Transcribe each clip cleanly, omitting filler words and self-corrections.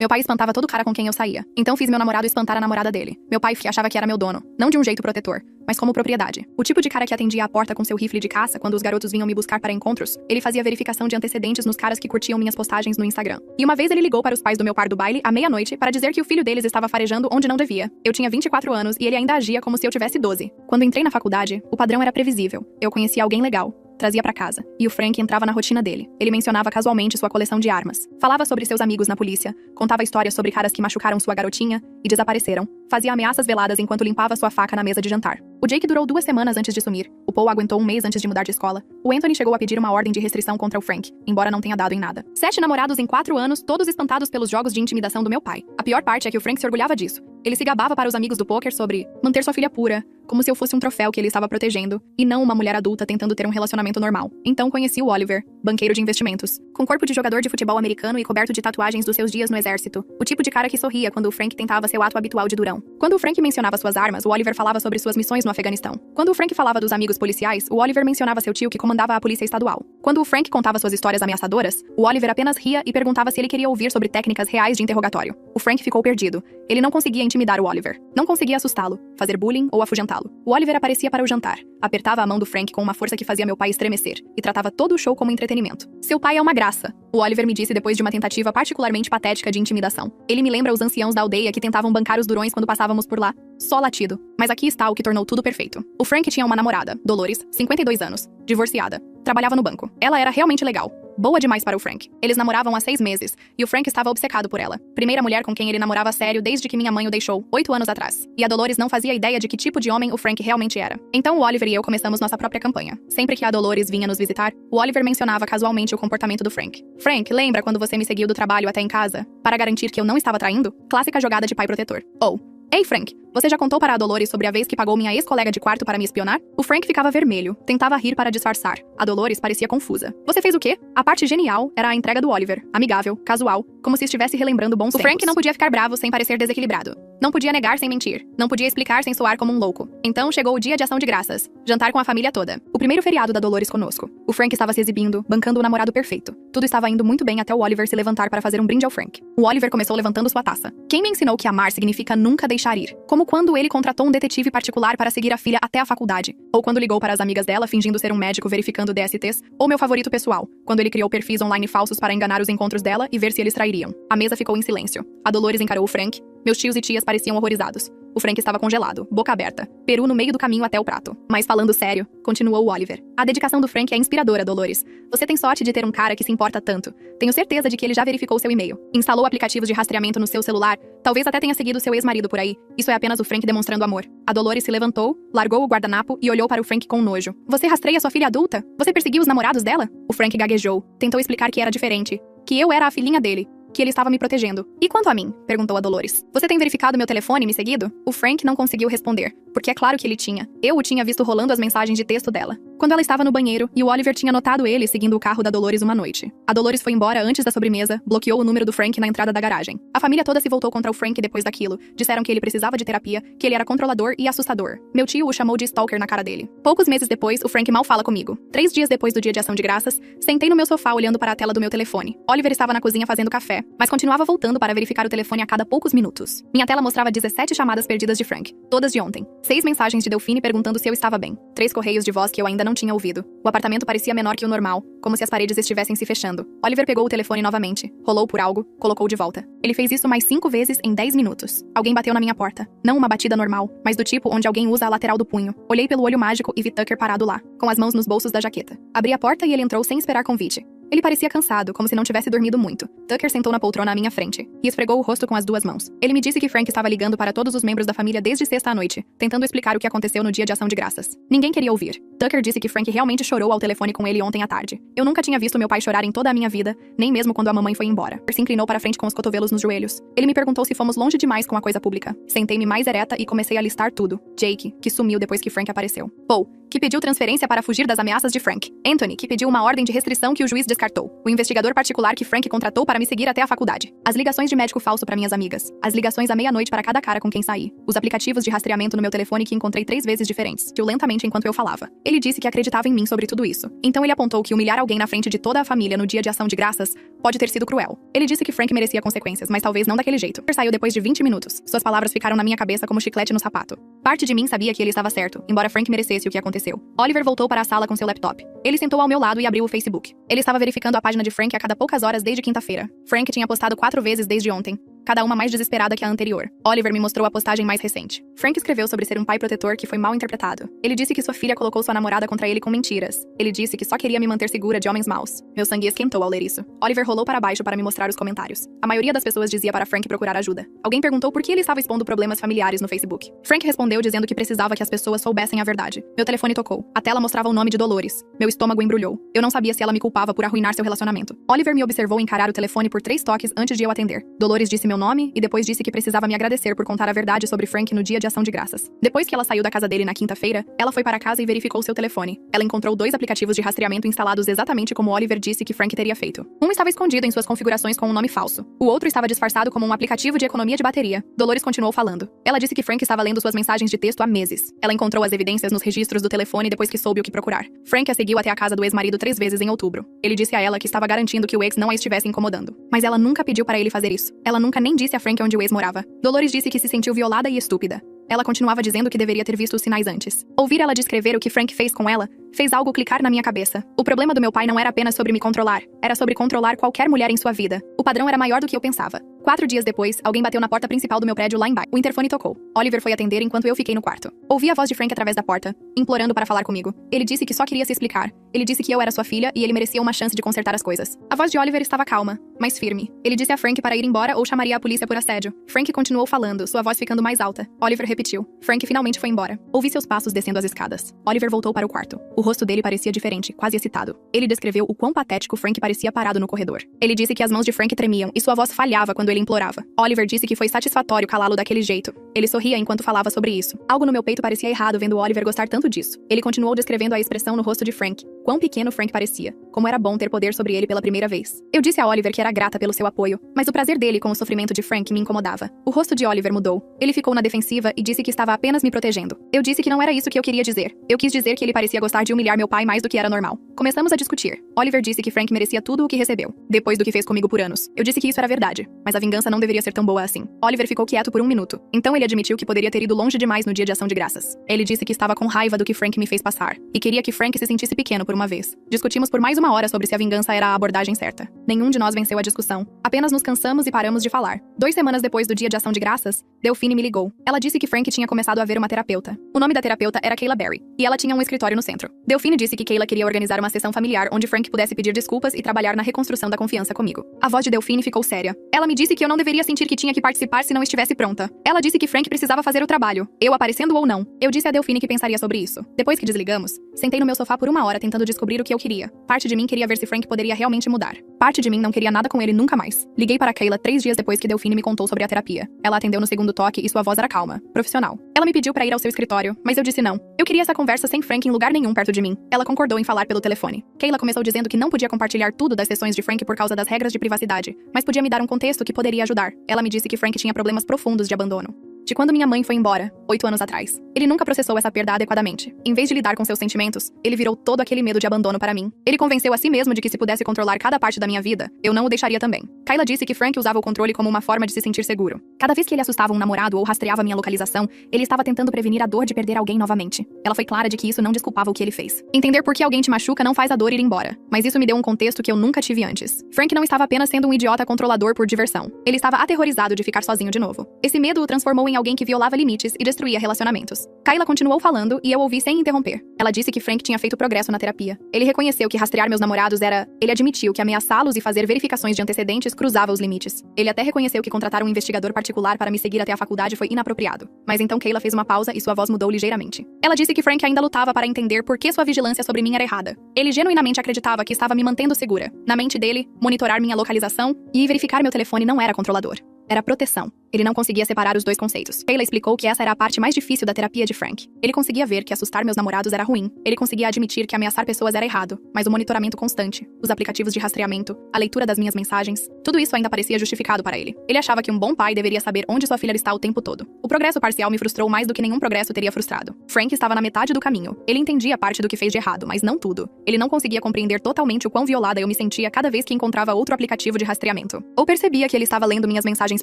Meu pai espantava todo cara com quem eu saía. Então fiz meu namorado espantar a namorada dele. Meu pai achava que era meu dono. Não de um jeito protetor, mas como propriedade. O tipo de cara que atendia a porta com seu rifle de caça quando os garotos vinham me buscar para encontros. Ele fazia verificação de antecedentes nos caras que curtiam minhas postagens no Instagram. E uma vez ele ligou para os pais do meu par do baile, à meia-noite, para dizer que o filho deles estava farejando onde não devia. Eu tinha 24 anos e ele ainda agia como se eu tivesse 12. Quando entrei na faculdade, o padrão era previsível. Eu conhecia alguém legal. Trazia pra casa. E o Frank entrava na rotina dele. Ele mencionava casualmente sua coleção de armas. Falava sobre seus amigos na polícia. Contava histórias sobre caras que machucaram sua garotinha e desapareceram. Fazia ameaças veladas enquanto limpava sua faca na mesa de jantar. O Jake durou 2 semanas antes de sumir. O Paul aguentou 1 mês antes de mudar de escola. O Anthony chegou a pedir uma ordem de restrição contra o Frank, embora não tenha dado em nada. 7 namorados em 4 anos, todos espantados pelos jogos de intimidação do meu pai. A pior parte é que o Frank se orgulhava disso. Ele se gabava para os amigos do poker sobre manter sua filha pura, como se eu fosse um troféu que ele estava protegendo, e não uma mulher adulta tentando ter um relacionamento normal. Então conheci o Oliver, banqueiro de investimentos. Com corpo de jogador de futebol americano e coberto de tatuagens dos seus dias no exército. O tipo de cara que sorria quando o Frank tentava seu ato habitual de durão. Quando o Frank mencionava suas armas, o Oliver falava sobre suas missões no Afeganistão. Quando o Frank falava dos amigos policiais, o Oliver mencionava seu tio que comandava a polícia estadual. Quando o Frank contava suas histórias ameaçadoras, o Oliver apenas ria e perguntava se ele queria ouvir sobre técnicas reais de interrogatório. O Frank ficou perdido. Ele não conseguia intimidar o Oliver. Não conseguia assustá-lo, fazer bullying ou afugentá-lo. O Oliver aparecia para o jantar, apertava a mão do Frank com uma força que fazia meu pai estremecer, e tratava todo o show como entretenimento. Seu pai é uma graça, o Oliver me disse depois de uma tentativa particularmente patética de intimidação. Ele me lembra os anciãos da aldeia que tentavam bancar os durões quando passávamos por lá. Só latido. Mas aqui está o que tornou tudo perfeito. O Frank tinha uma namorada, Dolores, 52 anos, divorciada. Trabalhava no banco. Ela era realmente legal. Boa demais para o Frank. Eles namoravam há 6 meses, e o Frank estava obcecado por ela. Primeira mulher com quem ele namorava sério desde que minha mãe o deixou, 8 anos atrás. E a Dolores não fazia ideia de que tipo de homem o Frank realmente era. Então o Oliver e eu começamos nossa própria campanha. Sempre que a Dolores vinha nos visitar, o Oliver mencionava casualmente o comportamento do Frank. Frank, lembra quando você me seguiu do trabalho até em casa, para garantir que eu não estava traindo? Clássica jogada de pai protetor. Ou, ei Frank, você já contou para a Dolores sobre a vez que pagou minha ex-colega de quarto para me espionar? O Frank ficava vermelho, tentava rir para disfarçar. A Dolores parecia confusa. Você fez o quê? A parte genial era a entrega do Oliver, amigável, casual, como se estivesse relembrando bons tempos. O Frank não podia ficar bravo sem parecer desequilibrado. Não podia negar sem mentir. Não podia explicar sem soar como um louco. Então chegou o dia de ação de graças. Jantar com a família toda. O primeiro feriado da Dolores conosco. O Frank estava se exibindo, bancando o namorado perfeito. Tudo estava indo muito bem até o Oliver se levantar para fazer um brinde ao Frank. O Oliver começou levantando sua taça. Quem me ensinou que amar significa nunca deixar ir? Como quando ele contratou um detetive particular para seguir a filha até a faculdade. Ou quando ligou para as amigas dela fingindo ser um médico verificando DSTs. Ou meu favorito pessoal, quando ele criou perfis online falsos para enganar os encontros dela e ver se eles trairiam. A mesa ficou em silêncio. A Dolores encarou o Frank. Meus tios e tias pareciam horrorizados. O Frank estava congelado, boca aberta, peru no meio do caminho até o prato. Mas falando sério, continuou o Oliver. A dedicação do Frank é inspiradora, Dolores. Você tem sorte de ter um cara que se importa tanto. Tenho certeza de que ele já verificou seu e-mail. Instalou aplicativos de rastreamento no seu celular. Talvez até tenha seguido seu ex-marido por aí. Isso é apenas o Frank demonstrando amor. A Dolores se levantou, largou o guardanapo e olhou para o Frank com nojo. Você rastreia sua filha adulta? Você perseguiu os namorados dela? O Frank gaguejou. Tentou explicar que era diferente. Que eu era a filhinha dele. Que ele estava me protegendo. E quanto a mim? Perguntou a Dolores. Você tem verificado meu telefone e me seguido? O Frank não conseguiu responder, porque é claro que ele tinha. Eu o tinha visto rolando as mensagens de texto dela. Quando ela estava no banheiro, e o Oliver tinha notado ele seguindo o carro da Dolores uma noite. A Dolores foi embora antes da sobremesa, bloqueou o número do Frank na entrada da garagem. A família toda se voltou contra o Frank depois daquilo. Disseram que ele precisava de terapia, que ele era controlador e assustador. Meu tio o chamou de stalker na cara dele. Poucos meses depois, o Frank mal fala comigo. 3 dias depois do dia de ação de graças, sentei no meu sofá olhando para a tela do meu telefone. Oliver estava na cozinha fazendo café, mas continuava voltando para verificar o telefone a cada poucos minutos. Minha tela mostrava 17 chamadas perdidas de Frank, todas de ontem. 6 mensagens de Delphine perguntando se eu estava bem. 3 correios de voz que eu ainda não tinha ouvido. O apartamento parecia menor que o normal, como se as paredes estivessem se fechando. Oliver pegou o telefone novamente, rolou por algo, colocou de volta. Ele fez isso mais 5 vezes em 10 minutos. Alguém bateu na minha porta. Não uma batida normal, mas do tipo onde alguém usa a lateral do punho. Olhei pelo olho mágico e vi Tucker parado lá, com as mãos nos bolsos da jaqueta. Abri a porta e ele entrou sem esperar convite. Ele parecia cansado, como se não tivesse dormido muito. Tucker sentou na poltrona à minha frente e esfregou o rosto com as 2 mãos. Ele me disse que Frank estava ligando para todos os membros da família desde sexta à noite, tentando explicar o que aconteceu no dia de ação de graças. Ninguém queria ouvir. Tucker disse que Frank realmente chorou ao telefone com ele ontem à tarde. Eu nunca tinha visto meu pai chorar em toda a minha vida, nem mesmo quando a mamãe foi embora. Ele se inclinou para frente com os cotovelos nos joelhos. Ele me perguntou se fomos longe demais com a coisa pública. Sentei-me mais ereta e comecei a listar tudo. Jake, que sumiu depois que Frank apareceu. Paul, que pediu transferência para fugir das ameaças de Frank. Anthony, que pediu uma ordem de restrição que o juiz descartou. O investigador particular que Frank contratou para me seguir até a faculdade. As ligações de médico falso para minhas amigas. As ligações à meia-noite para cada cara com quem saí. Os aplicativos de rastreamento no meu telefone que encontrei 3 vezes diferentes. Lentamente enquanto eu falava. Ele disse que acreditava em mim sobre tudo isso. Então ele apontou que humilhar alguém na frente de toda a família no dia de ação de graças pode ter sido cruel. Ele disse que Frank merecia consequências, mas talvez não daquele jeito. Ele saiu depois de 20 minutos. Suas palavras ficaram na minha cabeça como chiclete no sapato. Parte de mim sabia que ele estava certo, embora Frank merecesse o que aconteceu. Oliver voltou para a sala com seu laptop. Ele sentou ao meu lado e abriu o Facebook. Ele estava verificando a página de Frank a cada poucas horas desde quinta-feira. Frank tinha postado 4 vezes desde ontem, cada uma mais desesperada que a anterior. Oliver me mostrou a postagem mais recente. Frank escreveu sobre ser um pai protetor que foi mal interpretado. Ele disse que sua filha colocou sua namorada contra ele com mentiras. Ele disse que só queria me manter segura de homens maus. Meu sangue esquentou ao ler isso. Oliver rolou para baixo para me mostrar os comentários. A maioria das pessoas dizia para Frank procurar ajuda. Alguém perguntou por que ele estava expondo problemas familiares no Facebook. Frank respondeu dizendo que precisava que as pessoas soubessem a verdade. Meu telefone tocou. A tela mostrava o nome de Dolores. Meu estômago embrulhou. Eu não sabia se ela me culpava por arruinar seu relacionamento. Oliver me observou encarar o telefone por 3 toques antes de eu atender. Dolores disse meu nome e depois disse que precisava me agradecer por contar a verdade sobre Frank no dia de ação de graças. Depois que ela saiu da casa dele na quinta-feira, ela foi para casa e verificou seu telefone. Ela encontrou 2 aplicativos de rastreamento instalados exatamente como Oliver disse que Frank teria feito. Um estava escondido em suas configurações com um nome falso. O outro estava disfarçado como um aplicativo de economia de bateria. Dolores continuou falando. Ela disse que Frank estava lendo suas mensagens de texto há meses. Ela encontrou as evidências nos registros do telefone depois que soube o que procurar. Frank a seguiu até a casa do ex-marido 3 vezes em outubro. Ele disse a ela que estava garantindo que o ex não a estivesse incomodando. Mas ela nunca pediu para ele fazer isso. Ela nunca nem disse a Frank onde o ex morava. Dolores disse que se sentiu violada e estúpida. Ela continuava dizendo que deveria ter visto os sinais antes. Ouvir ela descrever o que Frank fez com ela fez algo clicar na minha cabeça. O problema do meu pai não era apenas sobre me controlar, era sobre controlar qualquer mulher em sua vida. O padrão era maior do que eu pensava. 4 dias depois, alguém bateu na porta principal do meu prédio lá embaixo. O interfone tocou. Oliver foi atender enquanto eu fiquei no quarto. Ouvi a voz de Frank através da porta, implorando para falar comigo. Ele disse que só queria se explicar. Ele disse que eu era sua filha e ele merecia uma chance de consertar as coisas. A voz de Oliver estava calma, mas firme. Ele disse a Frank para ir embora ou chamaria a polícia por assédio. Frank continuou falando, sua voz ficando mais alta. Oliver repetiu. Frank finalmente foi embora. Ouvi seus passos descendo as escadas. Oliver voltou para o quarto. O rosto dele parecia diferente, quase excitado. Ele descreveu o quão patético Frank parecia parado no corredor. Ele disse que as mãos de Frank tremiam e sua voz falhava quando ele implorava. Oliver disse que foi satisfatório calá-lo daquele jeito. Ele sorria enquanto falava sobre isso. Algo no meu peito parecia errado vendo Oliver gostar tanto disso. Ele continuou descrevendo a expressão no rosto de Frank. Quão pequeno Frank parecia. Como era bom ter poder sobre ele pela primeira vez. Eu disse a Oliver que era grata pelo seu apoio, mas o prazer dele com o sofrimento de Frank me incomodava. O rosto de Oliver mudou. Ele ficou na defensiva e disse que estava apenas me protegendo. Eu disse que não era isso que eu queria dizer. Eu quis dizer que ele parecia gostar de humilhar meu pai mais do que era normal. Começamos a discutir. Oliver disse que Frank merecia tudo o que recebeu, depois do que fez comigo por anos. Eu disse que isso era verdade, mas a vingança não deveria ser tão boa assim. Oliver ficou quieto por 1 minuto. Então ele admitiu que poderia ter ido longe demais no dia de ação de graças. Ele disse que estava com raiva do que Frank me fez passar, e queria que Frank se sentisse pequeno por uma vez. Discutimos por mais 1 hora sobre se a vingança era a abordagem certa. Nenhum de nós venceu a discussão. Apenas nos cansamos e paramos de falar. 2 semanas depois do dia de ação de graças, Delphine me ligou. Ela disse que Frank tinha começado a ver uma terapeuta. O nome da terapeuta era Kayla Berry, e ela tinha um escritório no centro. Delphine disse que Kayla queria organizar uma sessão familiar onde Frank pudesse pedir desculpas e trabalhar na reconstrução da confiança comigo. A voz de Delphine ficou séria. Ela me disse que eu não deveria sentir que tinha que participar se não estivesse pronta. Ela disse que Frank precisava fazer o trabalho, eu aparecendo ou não. Eu disse a Delphine que pensaria sobre isso. Depois que desligamos, sentei no meu sofá por 1 hora tentando descobrir o que eu queria. Parte de mim queria ver se Frank poderia realmente mudar. Parte de mim não queria nada com ele nunca mais. Liguei para Kayla 3 dias depois que Delphine me contou sobre a terapia. Ela atendeu no segundo toque e sua voz era calma, profissional. Ela me pediu para ir ao seu escritório, mas eu disse não. Eu queria essa conversa sem Frank em lugar nenhum perto de mim. Ela concordou em falar pelo telefone. Kayla começou dizendo que não podia compartilhar tudo das sessões de Frank por causa das regras de privacidade, mas podia me dar um contexto que poderia ajudar. Ela me disse que Frank tinha problemas profundos de abandono. De quando minha mãe foi embora, 8 anos atrás. Ele nunca processou essa perda adequadamente. Em vez de lidar com seus sentimentos, ele virou todo aquele medo de abandono para mim. Ele convenceu a si mesmo de que se pudesse controlar cada parte da minha vida, eu não o deixaria também. Kayla disse que Frank usava o controle como uma forma de se sentir seguro. Cada vez que ele assustava um namorado ou rastreava minha localização, ele estava tentando prevenir a dor de perder alguém novamente. Ela foi clara de que isso não desculpava o que ele fez. Entender por que alguém te machuca não faz a dor ir embora. Mas isso me deu um contexto que eu nunca tive antes. Frank não estava apenas sendo um idiota controlador por diversão. Ele estava aterrorizado de ficar sozinho de novo. Esse medo o transformou em alguém que violava limites e destruía relacionamentos. Kayla continuou falando e eu ouvi sem interromper. Ela disse que Frank tinha feito progresso na terapia. Ele reconheceu que rastrear meus namorados era... Ele admitiu que ameaçá-los e fazer verificações de antecedentes cruzava os limites. Ele até reconheceu que contratar um investigador particular para me seguir até a faculdade foi inapropriado. Mas então Kayla fez uma pausa e sua voz mudou ligeiramente. Ela disse que Frank ainda lutava para entender por que sua vigilância sobre mim era errada. Ele genuinamente acreditava que estava me mantendo segura. Na mente dele, monitorar minha localização e verificar meu telefone não era controlador. Era proteção. Ele não conseguia separar os dois conceitos. Kayla explicou que essa era a parte mais difícil da terapia de Frank. Ele conseguia ver que assustar meus namorados era ruim. Ele conseguia admitir que ameaçar pessoas era errado. Mas o monitoramento constante, os aplicativos de rastreamento, a leitura das minhas mensagens, tudo isso ainda parecia justificado para ele. Ele achava que um bom pai deveria saber onde sua filha está o tempo todo. O progresso parcial me frustrou mais do que nenhum progresso teria frustrado. Frank estava na metade do caminho. Ele entendia parte do que fez de errado, mas não tudo. Ele não conseguia compreender totalmente o quão violada eu me sentia cada vez que encontrava outro aplicativo de rastreamento. Ou percebia que ele estava lendo minhas mensagens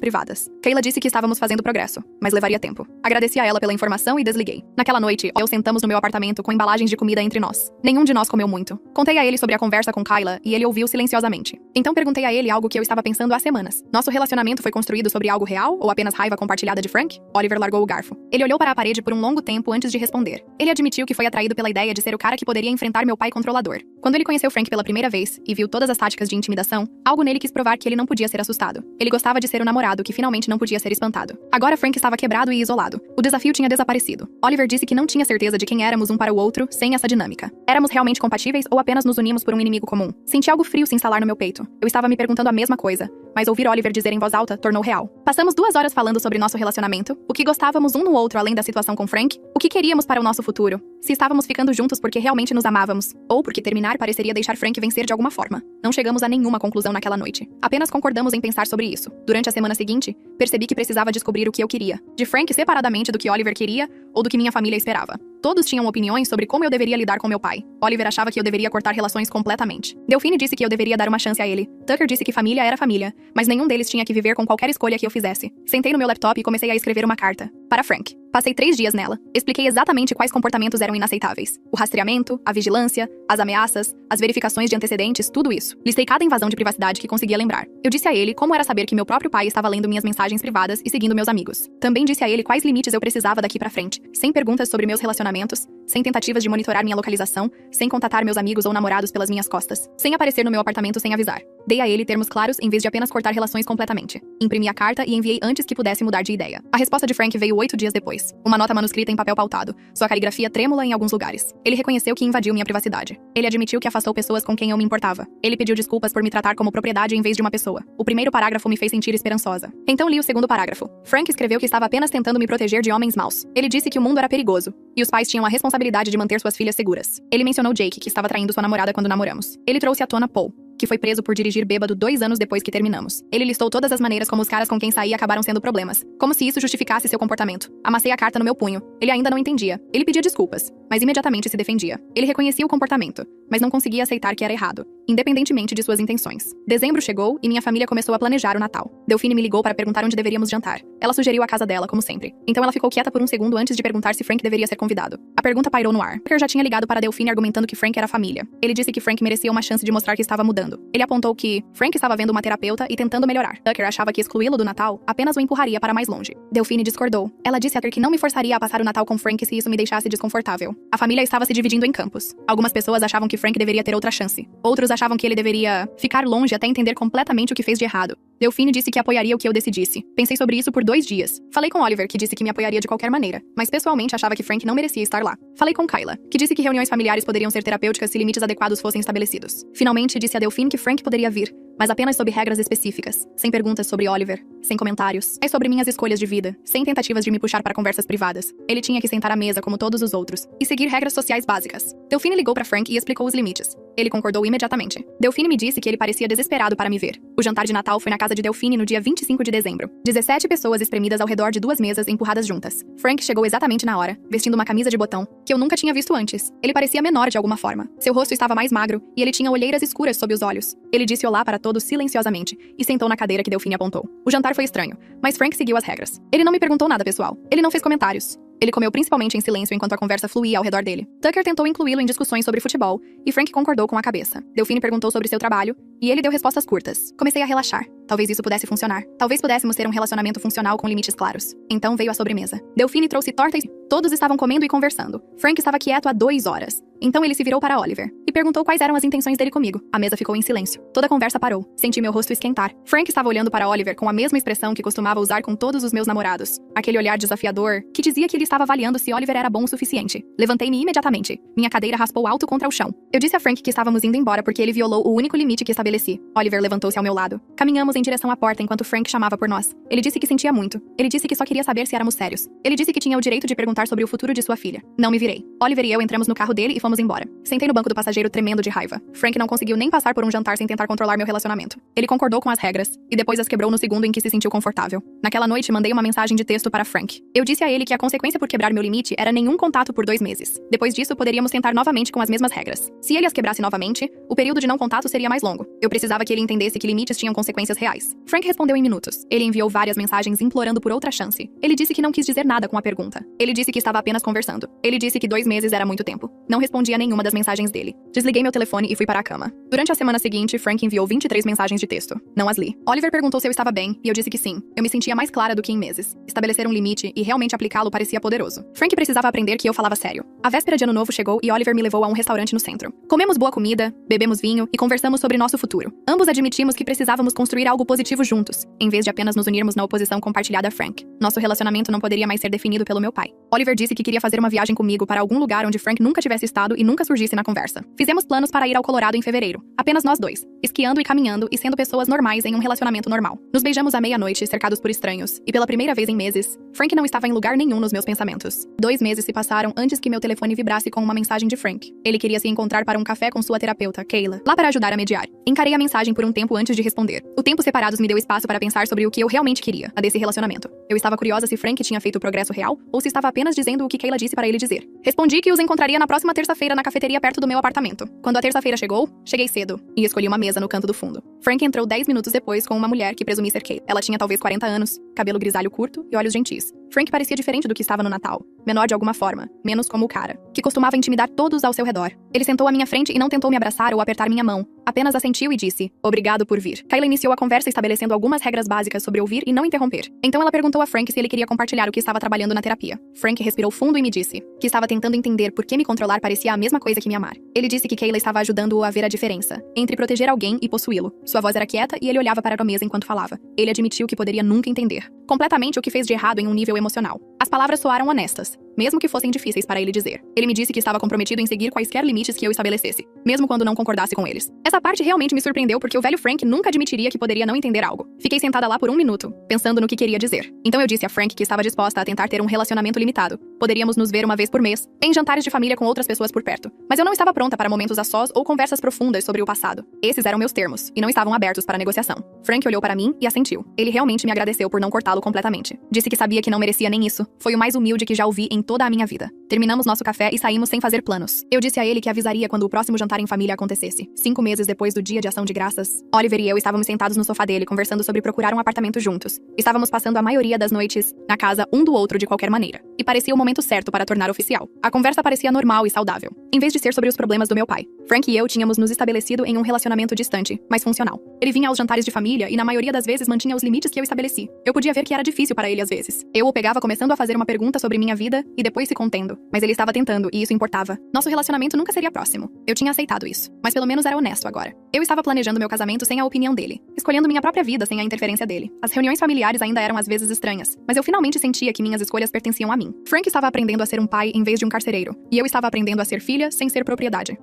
privadas. Kayla disse que estávamos fazendo progresso, mas levaria tempo. Agradeci a ela pela informação e desliguei. Naquela noite, eu sentamos no meu apartamento com embalagens de comida entre nós. Nenhum de nós comeu muito. Contei a ele sobre a conversa com Kayla e ele ouviu silenciosamente. Então perguntei a ele algo que eu estava pensando há semanas. Nosso relacionamento foi construído sobre algo real ou apenas raiva compartilhada de Frank? Oliver largou o garfo. Ele olhou para a parede por um longo tempo antes de responder. Ele admitiu que foi atraído pela ideia de ser o cara que poderia enfrentar meu pai controlador. Quando ele conheceu Frank pela primeira vez e viu todas as táticas de intimidação, algo nele quis provar que ele não podia ser assustado. Ele gostava de ser o namorado que finalmente não podia ser espantado. Agora Frank estava quebrado e isolado. O desafio tinha desaparecido. Oliver disse que não tinha certeza de quem éramos um para o outro sem essa dinâmica. Éramos realmente compatíveis ou apenas nos unimos por um inimigo comum? Senti algo frio se instalar no meu peito. Eu estava me perguntando a mesma coisa, mas ouvir Oliver dizer em voz alta tornou real. Passamos 2 horas falando sobre nosso relacionamento, o que gostávamos um no outro além da situação com Frank, o que queríamos para o nosso futuro, se estávamos ficando juntos porque realmente nos amávamos, ou porque terminar pareceria deixar Frank vencer de alguma forma. Não chegamos a nenhuma conclusão naquela noite. Apenas concordamos em pensar sobre isso. Durante a semana seguinte, percebi que precisava descobrir o que eu queria. De Frank separadamente do que Oliver queria ou do que minha família esperava. Todos tinham opiniões sobre como eu deveria lidar com meu pai. Oliver achava que eu deveria cortar relações completamente. Delphine disse que eu deveria dar uma chance a ele. Tucker disse que família era família, mas nenhum deles tinha que viver com qualquer escolha que eu fizesse. Sentei no meu laptop e comecei a escrever uma carta. Para Frank. Passei 3 dias nela. Expliquei exatamente quais comportamentos eram inaceitáveis. O rastreamento, a vigilância, as ameaças, as verificações de antecedentes, tudo isso. Listei cada invasão de privacidade que conseguia lembrar. Eu disse a ele como era saber que meu próprio pai estava lendo minhas mensagens privadas e seguindo meus amigos. Também disse a ele quais limites eu precisava daqui pra frente, sem perguntas sobre meus relacionamentos, sem tentativas de monitorar minha localização, sem contatar meus amigos ou namorados pelas minhas costas, sem aparecer no meu apartamento sem avisar. Dei a ele termos claros em vez de apenas cortar relações completamente. Imprimi a carta e enviei antes que pudesse mudar de ideia. A resposta de Frank veio 8 dias depois. Uma nota manuscrita em papel pautado, sua caligrafia trêmula em alguns lugares. Ele reconheceu que invadiu minha privacidade. Ele admitiu que afastou pessoas com quem eu me importava. Ele pediu desculpas por me tratar como propriedade em vez de uma pessoa. O primeiro parágrafo me fez sentir esperançosa. Então li o segundo parágrafo. Frank escreveu que estava apenas tentando me proteger de homens maus. Ele disse que o mundo era perigoso, e os pais tinham a responsabilidade de manter suas filhas seguras. Ele mencionou Jake, que estava traindo sua namorada quando namoramos. Ele trouxe à tona Paul, que foi preso por dirigir bêbado 2 anos depois que terminamos. Ele listou todas as maneiras como os caras com quem saí acabaram sendo problemas. Como se isso justificasse seu comportamento. Amassei a carta no meu punho. Ele ainda não entendia. Ele pedia desculpas, mas imediatamente se defendia. Ele reconhecia o comportamento, mas não conseguia aceitar que era errado, independentemente de suas intenções. Dezembro chegou e minha família começou a planejar o Natal. Delphine me ligou para perguntar onde deveríamos jantar. Ela sugeriu a casa dela, como sempre. Então ela ficou quieta por um segundo antes de perguntar se Frank deveria ser convidado. A pergunta pairou no ar. Tucker já tinha ligado para Delphine argumentando que Frank era família. Ele disse que Frank merecia uma chance de mostrar que estava mudando. Ele apontou que Frank estava vendo uma terapeuta e tentando melhorar. Tucker achava que excluí-lo do Natal apenas o empurraria para mais longe. Delphine discordou. Ela disse a Tucker que não me forçaria a passar o Natal com Frank se isso me deixasse desconfortável. A família estava se dividindo em campos. Algumas pessoas achavam que Frank deveria ter outra chance. Outros achavam que ele deveria ficar longe até entender completamente o que fez de errado. Delphine disse que apoiaria o que eu decidisse. Pensei sobre isso por 2 dias. Falei com Oliver, que disse que me apoiaria de qualquer maneira, mas pessoalmente achava que Frank não merecia estar lá. Falei com Kayla, que disse que reuniões familiares poderiam ser terapêuticas se limites adequados fossem estabelecidos. Finalmente disse a Delphine que Frank poderia vir, mas apenas sob regras específicas, sem perguntas sobre Oliver, sem comentários, mas sobre minhas escolhas de vida, sem tentativas de me puxar para conversas privadas. Ele tinha que sentar à mesa como todos os outros e seguir regras sociais básicas. Delphine ligou para Frank e explicou os limites. Ele concordou imediatamente. Delphine me disse que ele parecia desesperado para me ver. O jantar de Natal foi na casa de Delphine no dia 25 de dezembro. 17 pessoas espremidas ao redor de 2 mesas empurradas juntas. Frank chegou exatamente na hora, vestindo uma camisa de botão, que eu nunca tinha visto antes. Ele parecia menor de alguma forma. Seu rosto estava mais magro e ele tinha olheiras escuras sob os olhos. Ele disse olá para todos silenciosamente e sentou na cadeira que Delphine apontou. O jantar foi estranho, mas Frank seguiu as regras. Ele não me perguntou nada pessoal. Ele não fez comentários. Ele comeu principalmente em silêncio enquanto a conversa fluía ao redor dele. Tucker tentou incluí-lo em discussões sobre futebol, e Frank concordou com a cabeça. Delphine perguntou sobre seu trabalho, e ele deu respostas curtas. Comecei a relaxar. Talvez isso pudesse funcionar. Talvez pudéssemos ter um relacionamento funcional com limites claros. Então veio a sobremesa. Delphine trouxe torta e todos estavam comendo e conversando. Frank estava quieto há 2 horas. Então ele se virou para Oliver e perguntou quais eram as intenções dele comigo. A mesa ficou em silêncio. Toda a conversa parou. Senti meu rosto esquentar. Frank estava olhando para Oliver com a mesma expressão que costumava usar com todos os meus namorados. Aquele olhar desafiador, que dizia que ele estava avaliando se Oliver era bom o suficiente. Levantei-me imediatamente. Minha cadeira raspou alto contra o chão. Eu disse a Frank que estávamos indo embora porque ele violou o único limite que estabeleci. Oliver levantou-se ao meu lado. Caminhamos em direção à porta enquanto Frank chamava por nós. Ele disse que sentia muito. Ele disse que só queria saber se éramos sérios. Ele disse que tinha o direito de perguntar sobre o futuro de sua filha. Não me virei. Oliver e eu entramos no carro dele e fomos embora. Sentei no banco do passageiro tremendo de raiva. Frank não conseguiu nem passar por um jantar sem tentar controlar meu relacionamento. Ele concordou com as regras e depois as quebrou no segundo em que se sentiu confortável. Naquela noite, mandei uma mensagem de texto para Frank. Eu disse a ele que a consequência por quebrar meu limite era nenhum contato por 2 meses. Depois disso, poderíamos tentar novamente com as mesmas regras. Se ele as quebrasse novamente, o período de não contato seria mais longo. Eu precisava que ele entendesse que limites tinham consequências reais. Frank respondeu em minutos. Ele enviou várias mensagens implorando por outra chance. Ele disse que não quis dizer nada com a pergunta. Ele disse que estava apenas conversando. Ele disse que 2 meses era muito tempo. Não respondi a nenhuma das mensagens dele. Desliguei meu telefone e fui para a cama. Durante a semana seguinte, Frank enviou 23 mensagens de texto. Não as li. Oliver perguntou se eu estava bem, e eu disse que sim. Eu me sentia mais clara do que em meses. Estabelecer um limite e realmente aplicá-lo parecia poderoso. Frank precisava aprender que eu falava sério. A véspera de Ano Novo chegou e Oliver me levou a um restaurante no centro. Comemos boa comida, bebemos vinho e conversamos sobre nosso futuro. Ambos admitimos que precisávamos construir algo positivo juntos, em vez de apenas nos unirmos na oposição compartilhada a Frank. Nosso relacionamento não poderia mais ser definido pelo meu pai. Oliver disse que queria fazer uma viagem comigo para algum lugar onde Frank nunca tivesse estado e nunca surgisse na conversa. Fizemos planos para ir ao Colorado em fevereiro. Apenas nós dois, esquiando e caminhando e sendo pessoas normais em um relacionamento normal. Nos beijamos à meia-noite, cercados por estranhos, e pela primeira vez em meses, Frank não estava em lugar nenhum nos meus pensamentos. 2 meses se passaram antes que meu telefone vibrasse com uma mensagem de Frank. Ele queria se encontrar para um café com sua terapeuta, Kayla, lá para ajudar a mediar. Encarei a mensagem por um tempo antes de responder. O tempo separados me deu espaço para pensar sobre o que eu realmente queria, a desse relacionamento. Eu estava curiosa se Frank tinha feito progresso real, ou se estava apenas dizendo o que Kayla disse para ele dizer. Respondi que os encontraria na próxima terça-feira na cafeteria perto do meu apartamento. Quando a terça-feira chegou, cheguei cedo, e escolhi uma mesa no canto do fundo. Frank entrou 10 minutos depois com uma mulher que presumi ser Kayla. Ela tinha talvez 40 anos, cabelo grisalho curto e olhos gentis. Frank parecia diferente do que estava no Natal. Menor de alguma forma, menos como o cara, que costumava intimidar todos ao seu redor. Ele sentou à minha frente e não tentou me abraçar ou apertar minha mão. Apenas assentiu e disse, obrigado por vir. Kayla iniciou a conversa estabelecendo algumas regras básicas sobre ouvir e não interromper. Então ela perguntou a Frank se ele queria compartilhar o que estava trabalhando na terapia. Frank respirou fundo e me disse que estava tentando entender por que me controlar parecia a mesma coisa que me amar. Ele disse que Kayla estava ajudando-o a ver a diferença entre proteger alguém e possuí-lo. Sua voz era quieta e ele olhava para a mesa enquanto falava. Ele admitiu que poderia nunca entender completamente o que fez de errado em um nível emocional. As palavras soaram honestas, mesmo que fossem difíceis para ele dizer. Ele me disse que estava comprometido em seguir quaisquer limites que eu estabelecesse, mesmo quando não concordasse com eles. Essa parte realmente me surpreendeu porque o velho Frank nunca admitiria que poderia não entender algo. Fiquei sentada lá por 1 minuto, pensando no que queria dizer. Então eu disse a Frank que estava disposta a tentar ter um relacionamento limitado. Poderíamos nos ver uma vez por mês, em jantares de família com outras pessoas por perto. Mas eu não estava pronta para momentos a sós ou conversas profundas sobre o passado. Esses eram meus termos, e não estavam abertos para negociação. Frank olhou para mim e assentiu. Ele realmente me agradeceu por não cortá-lo completamente. Disse que sabia que não merecia nem isso. Foi o mais humilde que já ouvi em toda a minha vida. Terminamos nosso café e saímos sem fazer planos. Eu disse a ele que avisaria quando o próximo jantar em família acontecesse. 5 meses depois do dia de ação de graças, Oliver e eu estávamos sentados no sofá dele conversando sobre procurar um apartamento juntos. Estávamos passando a maioria das noites na casa um do outro de qualquer maneira. E parecia o momento certo para tornar oficial. A conversa parecia normal e saudável, em vez de ser sobre os problemas do meu pai. Frank e eu tínhamos nos estabelecido em um relacionamento distante, mas funcional. Ele vinha aos jantares de família e na maioria das vezes mantinha os limites que eu estabeleci. Eu podia ver que era difícil para ele às vezes. Eu o pegava começando a fazer uma pergunta sobre minha vida e depois se contendo. Mas ele estava tentando e isso importava. Nosso relacionamento nunca seria próximo. Eu tinha aceitado isso, mas pelo menos era honesto agora. Eu estava planejando meu casamento sem a opinião dele, escolhendo minha própria vida sem a interferência dele. As reuniões familiares ainda eram às vezes estranhas, mas eu finalmente sentia que minhas escolhas pertenciam a mim. Frank estava aprendendo a ser um pai em vez de um carcereiro, e eu estava aprendendo a ser filha sem ser propriedade.